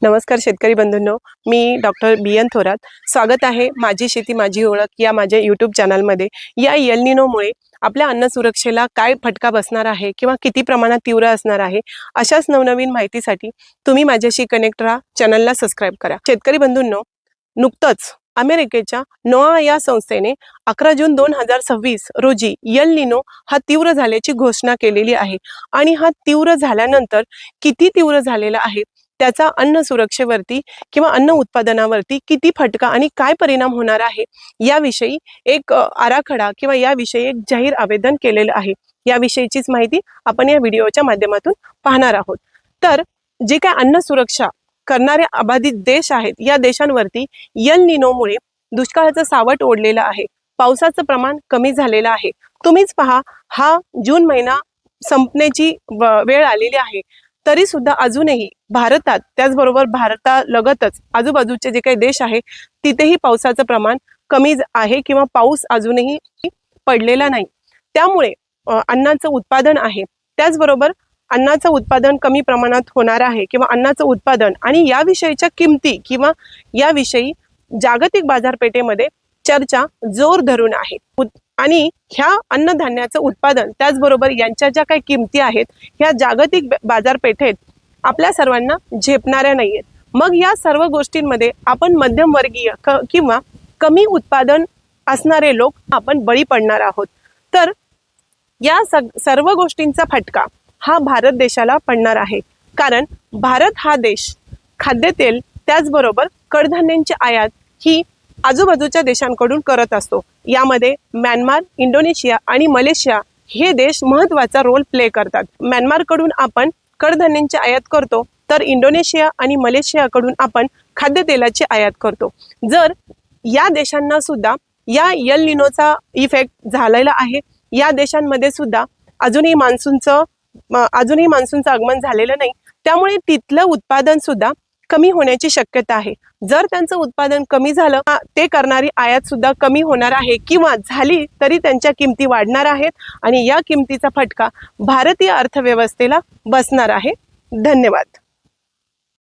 नमस्कार शेतकरी बंधूंनो, मी doctor BN. Thorat. स्वागत आहे माझी शेती माझी ओळख या माझ्या यूट्यूब चॅनलमध्ये. या एल निनोमुळे आपल्या अन्न सुरक्षेला काय फटका बसणार आहे किंवा किती प्रमाणात तीव्र असणार आहे, अशाच नवनवीन माहितीसाठी तुम्ही माझ्याशी कनेक्ट राहा, चॅनलला सबस्क्राईब करा. शेतकरी बंधूंनो, नुकतंच अमेरिकेच्या नोआ या संस्थेने 11 जून 2026 रोजी एल निनो हा तीव्र झाल्याची घोषणा केलेली आहे. आणि हा तीव्र झाल्यानंतर किती तीव्र झालेला आहे, त्याचा अन्न सुरक्षेवरती किंवा अन्न उत्पादनावरती किती फटका आणि काय परिणाम होणार आहे, याविषयी एक आराखडा किंवा याविषयी एक जाहीर आवेदन केलेलं आहे. याविषयीचीच माहिती आपण या व्हिडिओच्या माध्यमातून पाहणार आहोत. तर जे काय अन्न सुरक्षा करणारे अबाधित देश आहेत, या देशांवरती एल निनोमुळे दुष्काळाचं सावट ओढलेलं आहे. पावसाचं प्रमाण कमी झालेलं आहे. तुम्हीच पहा, हा जून महिना संपण्याची वेळ आलेली आहे, तरी सुद्धा अजूनही भारतात, त्याचबरोबर भारतालगतच आजूबाजूचे जे काही देश आहे, तिथेही पावसाचं प्रमाण कमी आहे किंवा पाऊस अजूनही पडलेला नाही. त्यामुळे अन्नाचं उत्पादन आहे, त्याचबरोबर अन्नाचं उत्पादन कमी प्रमाणात होणार आहे किंवा अन्नाचं उत्पादन आणि याविषयीच्या किमती किंवा याविषयी जागतिक बाजारपेठेमध्ये चर्चा जोर धरून आहे. आणि ह्या अन्नधान्याचं उत्पादन त्याचबरोबर यांच्या ज्या काही किमती आहेत, ह्या जागतिक बाजारपेठेत आपल्या सर्वांना झेपणाऱ्या नाहीयेत. मग या सर्व गोष्टींमध्ये आपण मध्यमवर्गीय किंवा कमी उत्पादन असणारे लोक आपण बळी पडणार आहोत. तर या सर्व गोष्टींचा फटका हा भारत देशाला पडणार आहे. कारण भारत हा देश खाद्यतेल त्याचबरोबर कडधान्यांची आयात ही आजूबाजूच्या देशांकडून करत असतो. यामध्ये म्यानमार, इंडोनेशिया आणि मलेशिया हे देश महत्त्वाचा रोल प्ले करतात. म्यानमारकडून आपण कडधान्यांची आयात करतो, तर इंडोनेशिया आणि मलेशियाकडून आपण खाद्यतेलाची आयात करतो. जर या देशांना सुद्धा या एल निनोचा इफेक्ट झालेला आहे, या देशांमध्ये सुद्धा अजूनही मान्सूनचं आगमन झालेलं नाही, त्यामुळे तिथलं उत्पादन सुद्धा कमी होण्याची शक्यता आहे. जर त्यांचं उत्पादन कमी झालं, ते करणारी आयात सुद्धा कमी होणार आहे किंवा झाली तरी त्यांच्या किमती वाढणार आहेत आणि या किमतीचा फटका भारतीय अर्थव्यवस्थेला बसणार आहे. धन्यवाद.